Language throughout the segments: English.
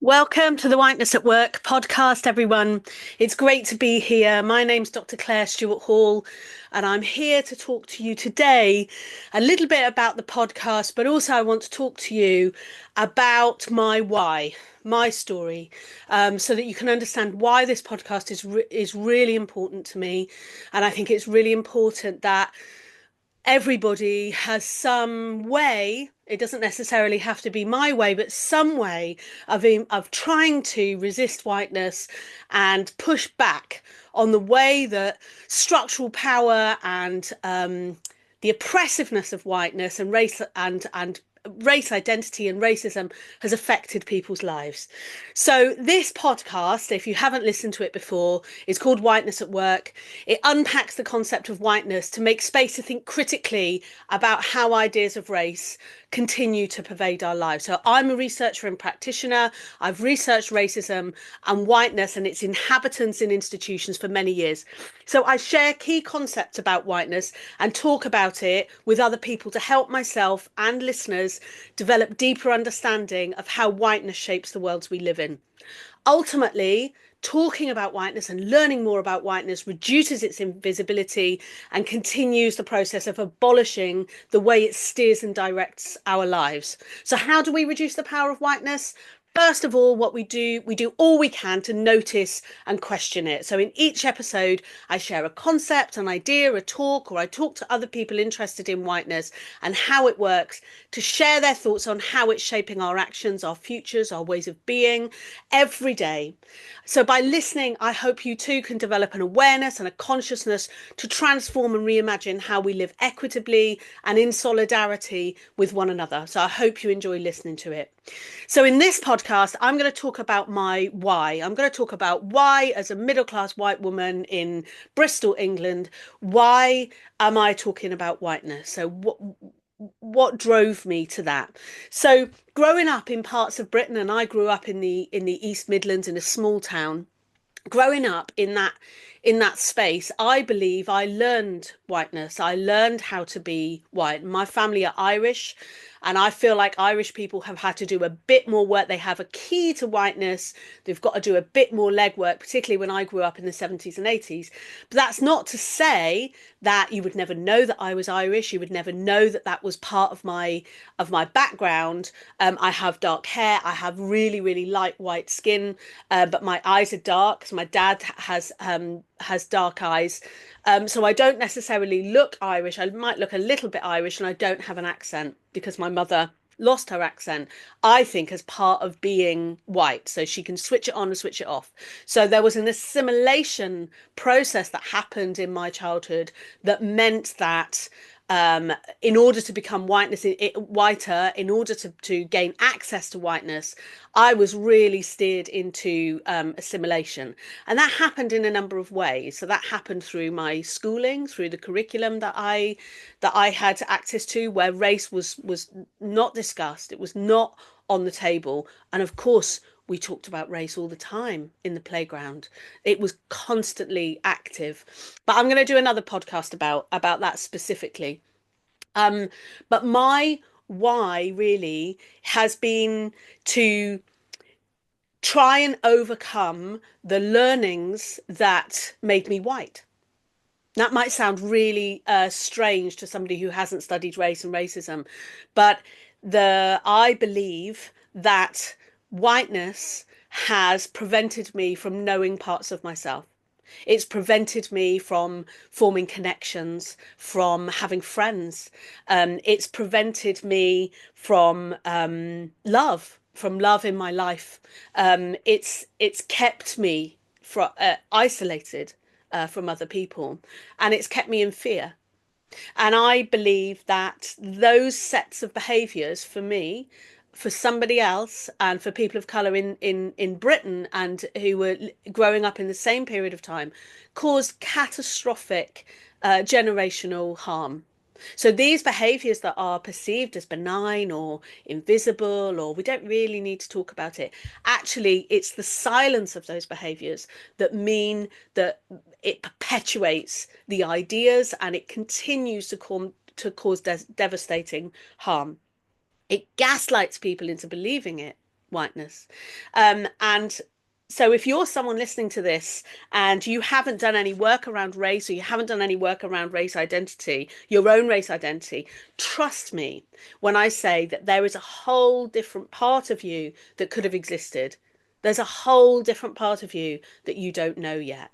Welcome to the Whiteness at Work podcast, everyone. It's great to be here. My name's Dr. Claire Stewart-Hall, and I'm here to talk to you today a little bit about the podcast, but also I want to talk to you about my why, my story, so that you can understand why this podcast is really important to me. And I think it's really important that everybody has some way. It doesn't necessarily have to be my way, but some way of trying to resist whiteness and push back on the way that structural power and the oppressiveness of whiteness and race identity and racism has affected people's lives. So this podcast, if you haven't listened to it before, is called Whiteness at Work. It unpacks the concept of whiteness to make space to think critically about how ideas of race continue to pervade our lives. So I'm a researcher and practitioner. I've researched racism and whiteness and its inhabitants in institutions for many years. So I share key concepts about whiteness and talk about it with other people to help myself and listeners develop deeper understanding of how whiteness shapes the worlds we live in. Ultimately, talking about whiteness and learning more about whiteness reduces its invisibility and continues the process of abolishing the way it steers and directs our lives. So how do we reduce the power of whiteness? First of all, what we do all we can to notice and question it. So in each episode, I share a concept, an idea, a talk, or I talk to other people interested in whiteness and how it works to share their thoughts on how it's shaping our actions, our futures, our ways of being every day. So by listening, I hope you too can develop an awareness and a consciousness to transform and reimagine how we live equitably and in solidarity with one another. So I hope you enjoy listening to it. So in this podcast, I'm going to talk about my why. I'm going to talk about why, as a middle-class white woman in Bristol, England, why am I talking about whiteness? So what drove me to that? So growing up in parts of Britain, and I grew up in the East Midlands in a small town. Growing up in that space, I believe I learned whiteness. I learned how to be white. My family are Irish, and I feel like Irish people have had to do a bit more work. They have a key to whiteness. They've got to do a bit more legwork, particularly when I grew up in the 70s and 80s. But that's not to say that you would never know that I was Irish. You would never know that that was part of my background. I have dark hair. I have really, really light white skin, but my eyes are dark. So my dad has dark eyes. So I don't necessarily look Irish. I might look a little bit Irish, and I don't have an accent because my mother lost her accent, I think, as part of being white. So she can switch it on and switch it off. So there was an assimilation process that happened in my childhood that meant that in order to become whiter, in order to gain access to whiteness, I was really steered into assimilation. And that happened in a number of ways. So that happened through my schooling, through the curriculum that I had access to, where race was not discussed. It was not on the table. And of course, we talked about race all the time in the playground. It was constantly active. But I'm going to do another podcast about that specifically. But my why really has been to try and overcome the learnings that made me white. That might sound really strange to somebody who hasn't studied race and racism, but I believe that whiteness has prevented me from knowing parts of myself. It's prevented me from forming connections, from having friends. It's prevented me from love in my life. It's kept me isolated from other people, and it's kept me in fear. And I believe that those sets of behaviours for me, for somebody else, and for people of colour in Britain and who were growing up in the same period of time, caused catastrophic generational harm. So these behaviours that are perceived as benign or invisible, or we don't really need to talk about it, actually, it's the silence of those behaviours that mean that it perpetuates the ideas and it continues to cause devastating harm. It gaslights people into believing it. whiteness. And so if you're someone listening to this and you haven't done any work around race, or you haven't done any work around race identity, your own race identity, trust me when I say that there is a whole different part of you that could have existed. There's a whole different part of you that you don't know yet.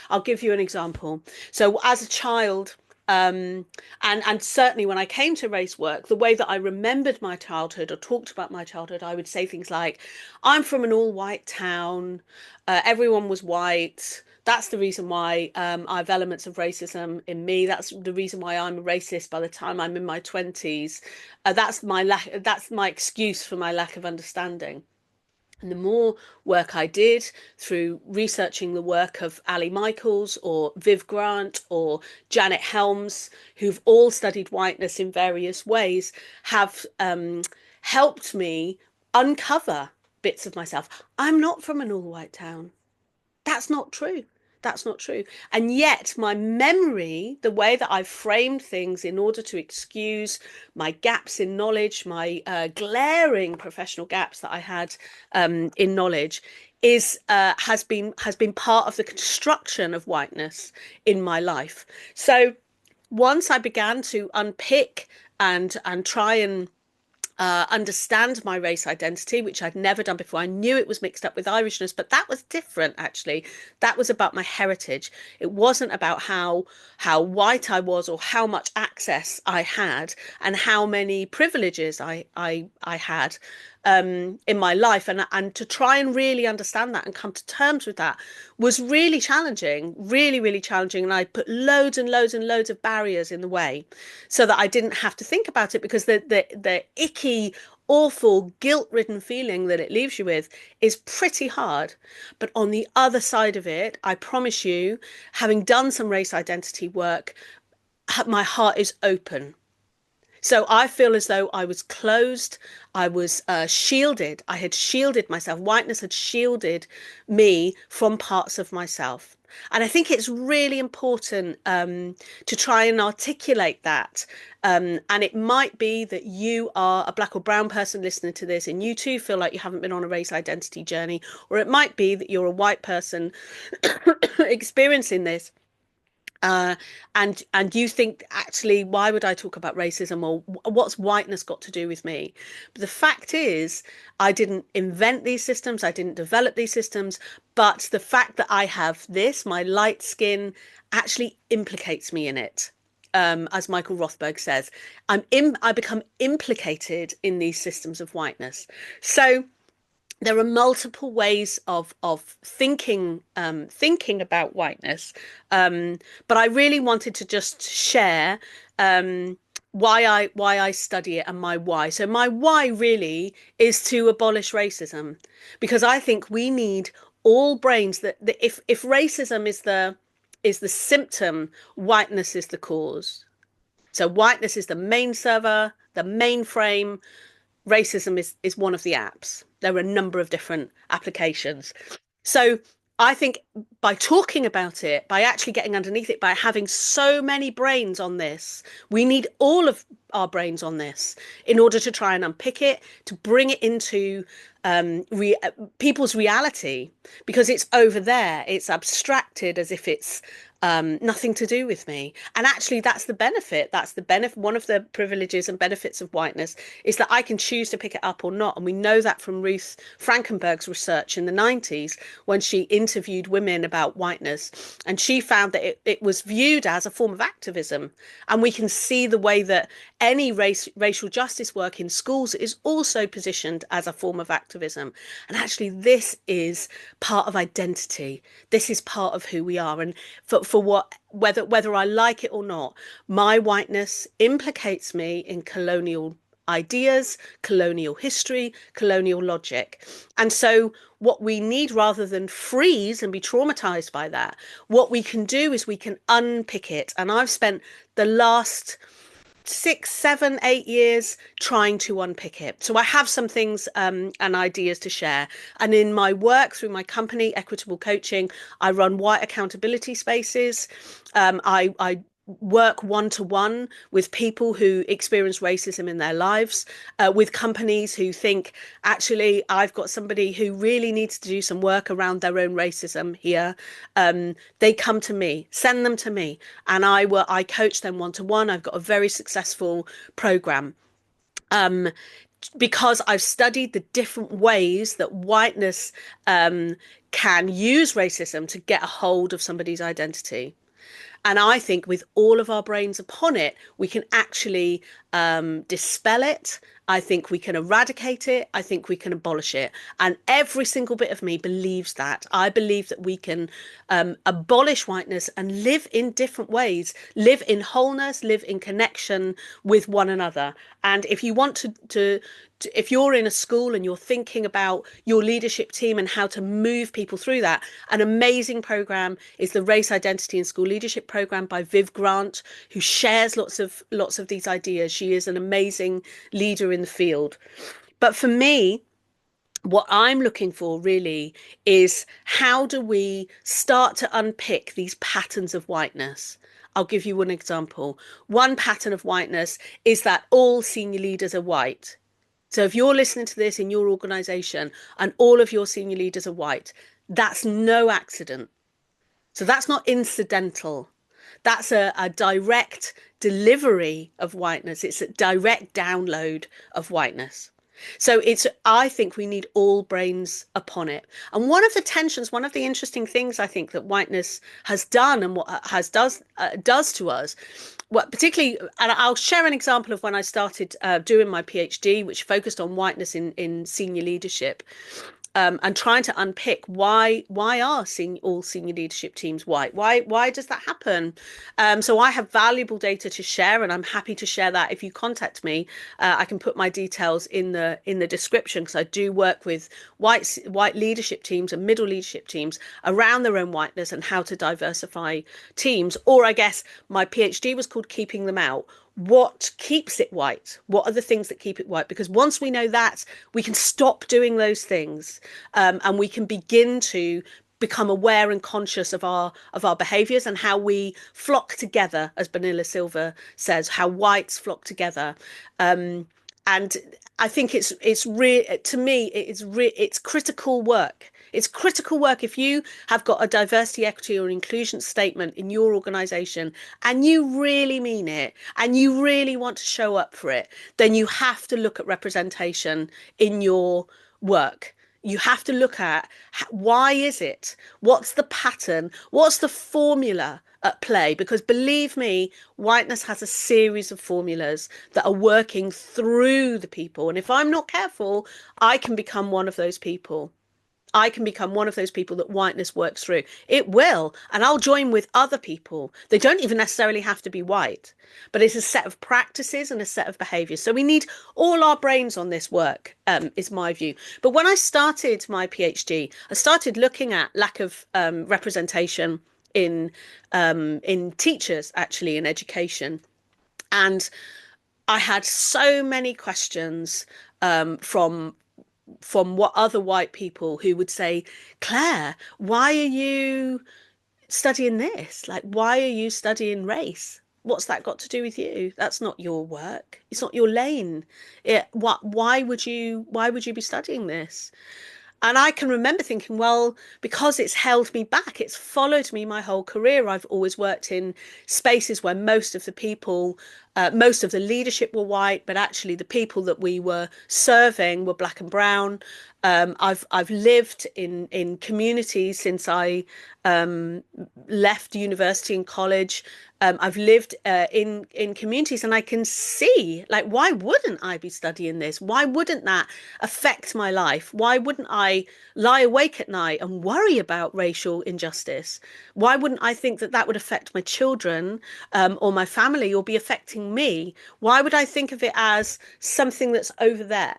I'll give you an example. So as a child, and certainly when I came to race work, the way that I remembered my childhood or talked about my childhood, I would say things like, I'm from an all-white town, everyone was white. That's the reason why I have elements of racism in me. That's the reason why I'm a racist by the time I'm in my 20s. That's my excuse for my lack of understanding. And the more work I did through researching the work of Ali Michaels or Viv Grant or Janet Helms, who've all studied whiteness in various ways, have helped me uncover bits of myself. I'm not from an all-white town. That's not true. That's not true. And yet my memory, the way that I've framed things in order to excuse my gaps in knowledge, my glaring professional gaps that I had in knowledge, is has been part of the construction of whiteness in my life. So once I began to unpick and try and understand my race identity, which I'd never done before. I knew it was mixed up with Irishness, but that was different, actually. That was about my heritage. It wasn't about how white I was or how much access I had and how many privileges I had in my life. And to try and really understand that and come to terms with that was really challenging, really, really challenging. And I put loads and loads and loads of barriers in the way so that I didn't have to think about it, because the icky, awful, guilt-ridden feeling that it leaves you with is pretty hard. But on the other side of it, I promise you, having done some race identity work, my heart is open. So I feel as though I was closed, I was shielded, I had shielded myself. Whiteness had shielded me from parts of myself. And I think it's really important to try and articulate that. And it might be that you are a black or brown person listening to this and you too feel like you haven't been on a race identity journey, or it might be that you're a white person experiencing this. And you think, actually, why would I talk about racism, or what's whiteness got to do with me? But the fact is, I didn't invent these systems, I didn't develop these systems, but the fact that I have this, my light skin, actually implicates me in it. As Michael Rothberg says, I become implicated in these systems of whiteness. So there are multiple ways of thinking about whiteness, but I really wanted to just share why I study it and my why. So my why really is to abolish racism, because I think we need all brains. That if racism is the symptom, whiteness is the cause. So whiteness is the main server, the mainframe. Racism is one of the apps. There are a number of different applications. So I think by talking about it, by actually getting underneath it, by having so many brains on this, we need all of our brains on this in order to try and unpick it, to bring it into people's reality, because it's over there. It's abstracted as if it's nothing to do with me. And actually, that's the benefit. That's the benefit. One of the privileges and benefits of whiteness is that I can choose to pick it up or not. And we know that from Ruth Frankenberg's research in the 90s, when she interviewed women about whiteness. And she found that it was viewed as a form of activism. And we can see the way that any racial justice work in schools is also positioned as a form of activism. And actually, this is part of identity. This is part of who we are. And for whether I like it or not, my whiteness implicates me in colonial ideas, colonial history, colonial logic. And so what we need, rather than freeze and be traumatized by that, what we can do is we can unpick it. And I've spent the last 6, 7, 8 years trying to unpick it. So I have some things and ideas to share. And in my work through my company, Equitable Coaching, I run white accountability spaces. I work one-to-one with people who experience racism in their lives, with companies who think, actually, I've got somebody who really needs to do some work around their own racism here. They come to me, send them to me, and I coach them one-to-one. I've got a very successful program. Um, because I've studied the different ways that whiteness can use racism to get a hold of somebody's identity. And I think with all of our brains upon it, we can actually dispel it. I think we can eradicate it. I think we can abolish it. And every single bit of me believes that. I believe that we can abolish whiteness and live in different ways, live in wholeness, live in connection with one another. And if you want to if you're in a school and you're thinking about your leadership team and how to move people through that, an amazing program is the Race Identity and School Leadership Program by Viv Grant, who shares lots of these ideas. She is an amazing leader in the field. But for me, what I'm looking for really is, how do we start to unpick these patterns of whiteness? I'll give you one example. One pattern of whiteness is that all senior leaders are white. So if you're listening to this in your organization and all of your senior leaders are white, that's no accident. So that's not incidental. That's a direct delivery of whiteness. It's a direct download of whiteness. So I think we need all brains upon it. And one of the tensions, one of the interesting things I think that whiteness has done and what does to us, what particularly, and I'll share an example of when I started doing my PhD, which focused on whiteness in senior leadership. And trying to unpick why are all senior leadership teams white? Why does that happen? So I have valuable data to share, and I'm happy to share that. If you contact me, I can put my details in the description, because I do work with white leadership teams and middle leadership teams around their own whiteness and how to diversify teams. Or I guess my PhD was called Keeping Them Out. What keeps it white? What are the things that keep it white? Because once we know that, we can stop doing those things, and we can begin to become aware and conscious of our behaviors and how we flock together, as Bonilla Silver says, how whites flock together. And I think it's to me, it's critical work. It's critical work. If you have got a diversity, equity, or inclusion statement in your organization and you really mean it and you really want to show up for it, then you have to look at representation in your work. You have to look at, why is it? What's the pattern? What's the formula at play? Because believe me, whiteness has a series of formulas that are working through the people. And if I'm not careful, I can become one of those people. I can become one of those people that whiteness works through. It will, and I'll join with other people. They don't even necessarily have to be white, but it's a set of practices and a set of behaviors. So we need all our brains on this work, is my view. But when I started my PhD, I started looking at lack of representation in teachers, actually, in education. And I had so many questions from what other white people who would say, Claire, why are you studying this? Like, why are you studying race? What's that got to do with you? That's not your work. It's not your lane. Why would you be studying this? And I can remember thinking, well, because it's held me back, it's followed me my whole career. I've always worked in spaces where most of the people, most of the leadership were white, but actually the people that we were serving were black and brown. I've lived in communities since I left university and college. I've lived in communities, and I can see, like, why wouldn't I be studying this? Why wouldn't that affect my life? Why wouldn't I lie awake at night and worry about racial injustice? Why wouldn't I think that that would affect my children or my family, or be affecting me? Why would I think of it as something that's over there?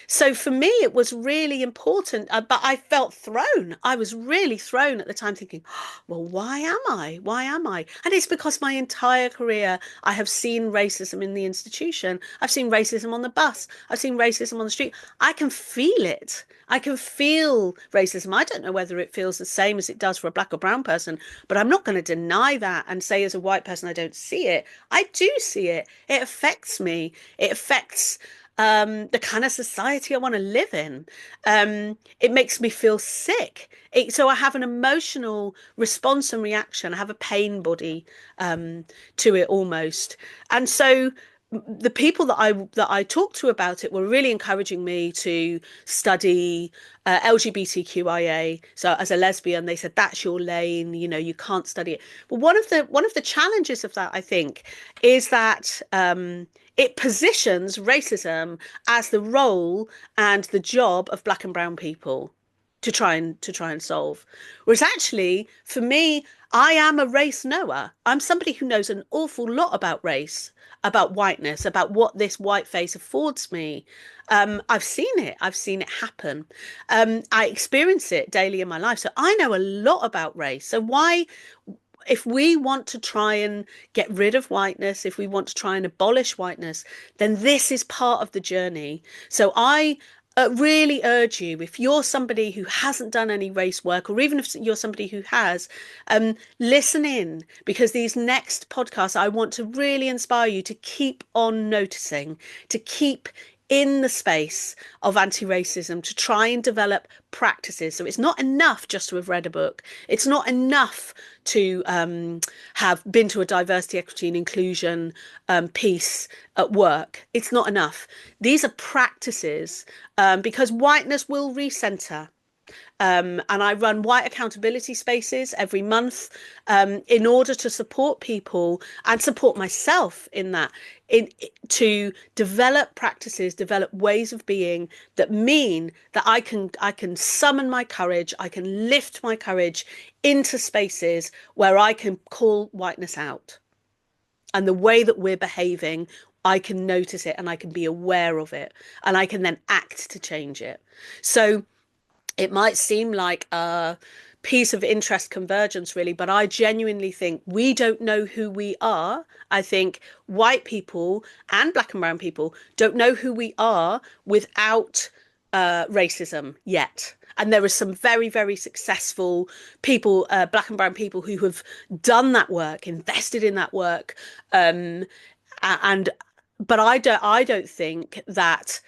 So for me, it was really important, but I felt thrown. I was really thrown at the time, thinking, well, why am I? Why am why. And it's because my entire career I have seen racism in the institution. I've seen racism on the bus. I've seen racism on the street. I can feel it. I can feel racism. I don't know whether it feels the same as it does for a black or brown person, but I'm not going to deny that and say as a white person I don't see it. I do see it. It affects me. It affects the kind of society I want to live in. It makes me feel sick. So I have an emotional response and reaction. I have a pain body to it almost. And so the people that I talked to about it were really encouraging me to study LGBTQIA. So as a lesbian, they said that's your lane. You know, you can't study it. But one of the challenges of that, I think, is that it positions racism as the role and the job of black and brown people to try and solve. Whereas actually, for me, I am a race knower. I'm somebody who knows an awful lot about race, about whiteness, about what this white face affords me. I've seen it. I've seen it happen. I experience it daily in my life. So I know a lot about race. So why, if we want to try and get rid of whiteness, if we want to try and abolish whiteness, then this is part of the journey. So I really urge you, if you're somebody who hasn't done any race work, or even if you're somebody who has, listen in, because these next podcasts, I want to really inspire you to keep on noticing, to keep in the space of anti-racism, to try and develop practices. So it's not enough just to have read a book. It's not enough to have been to a diversity, equity and inclusion piece at work. It's not enough. These are practices because whiteness will recenter. And I run white accountability spaces every month in order to support people and support myself in that, to develop practices, develop ways of being that mean that I can summon my courage, I can lift my courage into spaces where I can call whiteness out. And the way that we're behaving, I can notice it and I can be aware of it, and I can then act to change it. So it might seem like a piece of interest convergence, really, but I genuinely think we don't know who we are. I think white people and black and brown people don't know who we are without racism yet. And there are some very, very successful people, black and brown people, who have done that work, invested in that work, and but I don't think that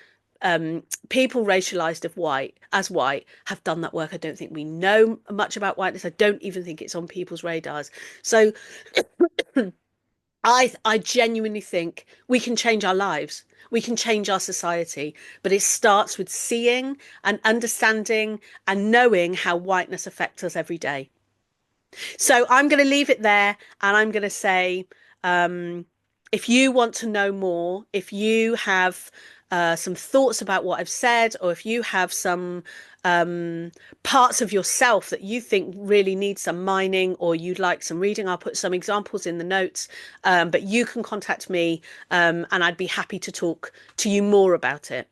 people racialized as white have done that work. I don't think we know much about whiteness. I don't even think it's on people's radars. So I genuinely think we can change our lives. We can change our society, but it starts with seeing and understanding and knowing how whiteness affects us every day. So I'm going to leave it there, and I'm going to say, if you want to know more, if you have some thoughts about what I've said, or if you have some parts of yourself that you think really need some mining, or you'd like some reading, I'll put some examples in the notes, but you can contact me and I'd be happy to talk to you more about it.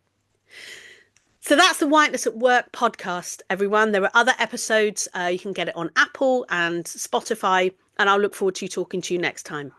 So that's the Whiteness at Work podcast, everyone. There are other episodes. You can get it on Apple and Spotify, and I'll look forward to you talking to you next time.